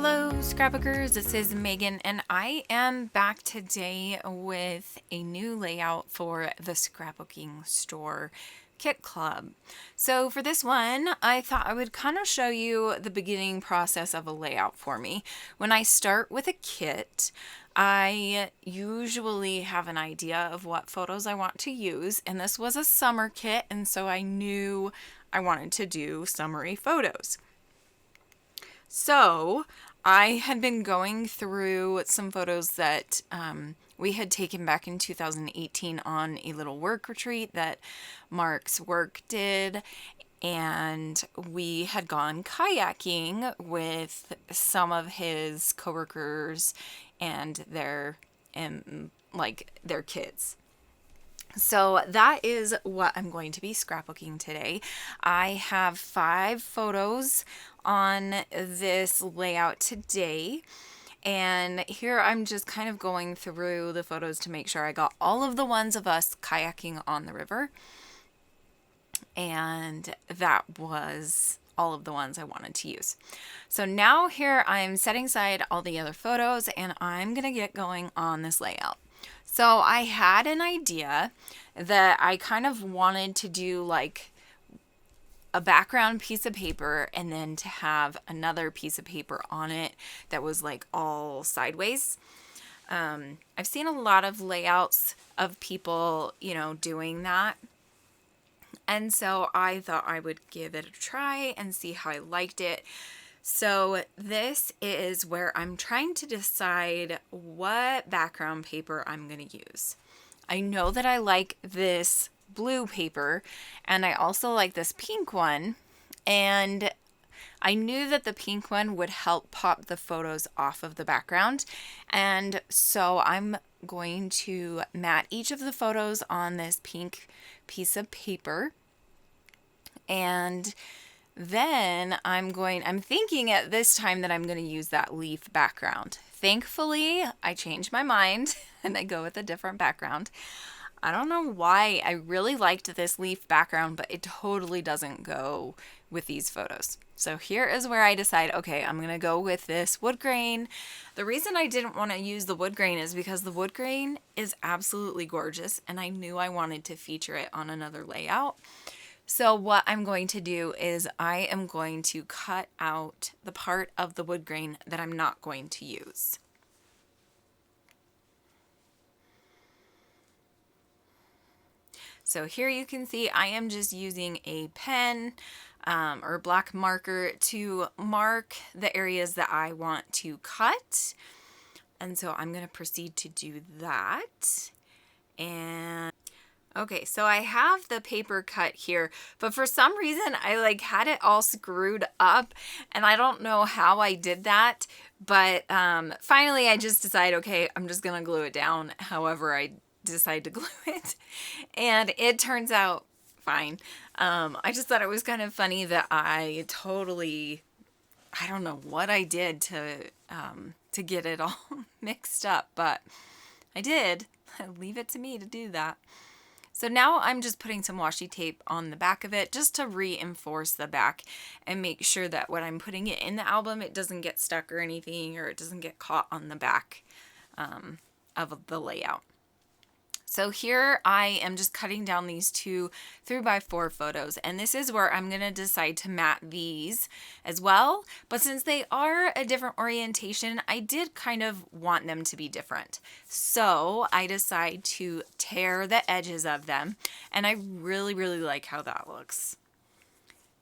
Hello scrapbookers, this is Megan and I am back today with a new layout for the scrapbooking store kit club. So for this one, I thought I would kind of show you the beginning process of a layout for me. When I start with a kit, I usually have an idea of what photos I want to use, and this was a summer kit, and so I knew I wanted to do summery photos. So I had been going through some photos that we had taken back in 2018 on a little work retreat that Mark's work did, and we had gone kayaking with some of his coworkers and their kids. So that is what I'm going to be scrapbooking today. I have 5 photos on this layout today. And here I'm just kind of going through the photos to make sure I got all of the ones of us kayaking on the river. And that was all of the ones I wanted to use. So now here I'm setting aside all the other photos and I'm going to get going on this layout. So I had an idea that I kind of wanted to do like a background piece of paper and then to have another piece of paper on it that was like all sideways. I've seen a lot of layouts of people, doing that. And so I thought I would give it a try and see how I liked it. So this is where I'm trying to decide what background paper I'm going to use. I know that I like this blue paper and I also like this pink one, and I knew that the pink one would help pop the photos off of the background, and so I'm going to mat each of the photos on this pink piece of paper. And then I'm thinking at this time that I'm going to use that leaf background. Thankfully, I changed my mind and I go with a different background. I don't know why. I really liked this leaf background, but it totally doesn't go with these photos. So here is where I decide, okay, I'm going to go with this wood grain. The reason I didn't want to use the wood grain is because the wood grain is absolutely gorgeous and I knew I wanted to feature it on another layout. So what I'm going to do is I am going to cut out the part of the wood grain that I'm not going to use. So here you can see I am just using a pen or black marker to mark the areas that I want to cut. And so I'm going to proceed to do that. And okay, so I have the paper cut here, but for some reason I had it all screwed up and I don't know how I did that, but finally I just decided, okay, I'm just gonna glue it down however I decide to glue it, and it turns out fine. I just thought it was kind of funny that I don't know what I did to get it all mixed up, but I did. Leave it to me to do that. So now I'm just putting some washi tape on the back of it just to reinforce the back and make sure that when I'm putting it in the album, it doesn't get stuck or anything, or it doesn't get caught on the back of the layout. So here I am just cutting down these 2 3x4 photos, and this is where I'm going to decide to mat these as well. But since they are a different orientation, I did kind of want them to be different. So I decide to tear the edges of them, and I really, really like how that looks.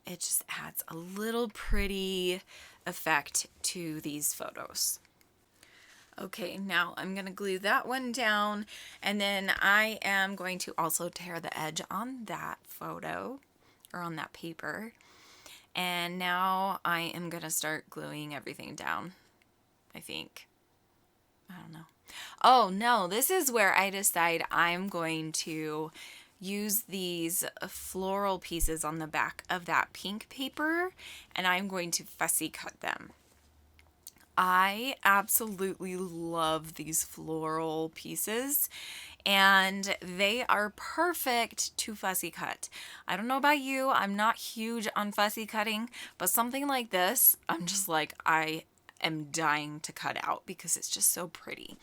It just adds a little pretty effect to these photos. Okay, now I'm going to glue that one down, and then I am going to also tear the edge on that photo, or on that paper. And now I am going to start gluing everything down, I think. I don't know. Oh, no, this is where I decide I'm going to use these floral pieces on the back of that pink paper, and I'm going to fussy cut them. I absolutely love these floral pieces, and they are perfect to fussy cut. I don't know about you, I'm not huge on fussy cutting, but something like this, I'm just like, I am dying to cut out because it's just so pretty.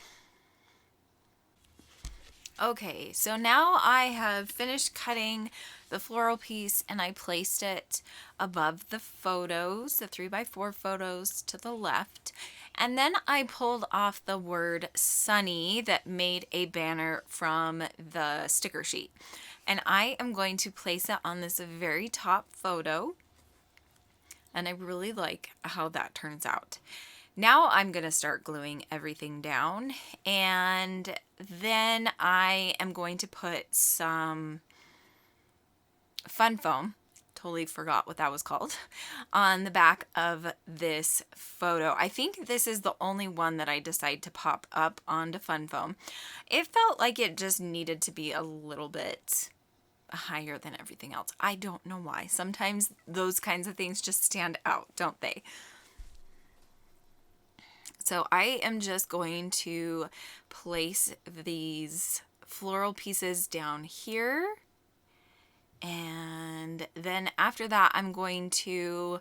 Okay, so now I have finished cutting the floral piece and I placed it above the photos, the 3x4 photos to the left. And then I pulled off the word sunny that made a banner from the sticker sheet. And I am going to place it on this very top photo. And I really like how that turns out. Now I'm going to start gluing everything down, and then I am going to put some fun foam, totally forgot what that was called, on the back of this photo. I think this is the only one that I decide to pop up onto fun foam. It felt like it just needed to be a little bit higher than everything else. I don't know why. Sometimes those kinds of things just stand out, don't they? So I am just going to place these floral pieces down here. And then after that, I'm going to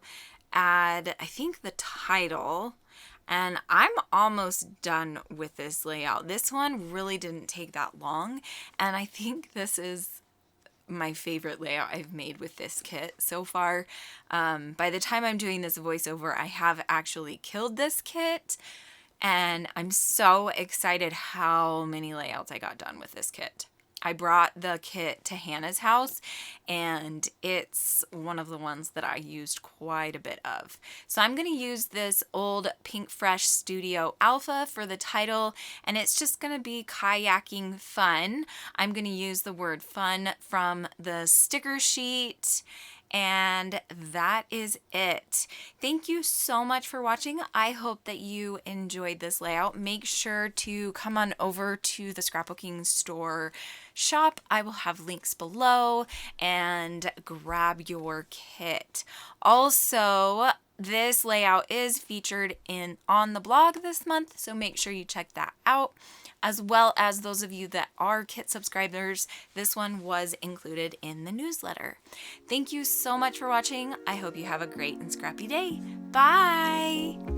add, I think, the title. And I'm almost done with this layout. This one really didn't take that long. And I think this is my favorite layout I've made with this kit so far. By the time I'm doing this voiceover, I have actually killed this kit, and I'm so excited how many layouts I got done with this kit. I brought the kit to Hannah's house, and it's one of the ones that I used quite a bit of. So I'm going to use this old Pink Fresh Studio Alpha for the title, and it's just going to be kayaking fun. I'm going to use the word fun from the sticker sheet, and that is it. Thank you so much for watching. I hope that you enjoyed this layout. Make sure to come on over to the Scrapbooking store shop. I will have links below, and grab your kit. Also, this layout is featured on the blog this month, so make sure you check that out. As well as those of you that are kit subscribers, this one was included in the newsletter. Thank you so much for watching. I hope you have a great and scrappy day. Bye!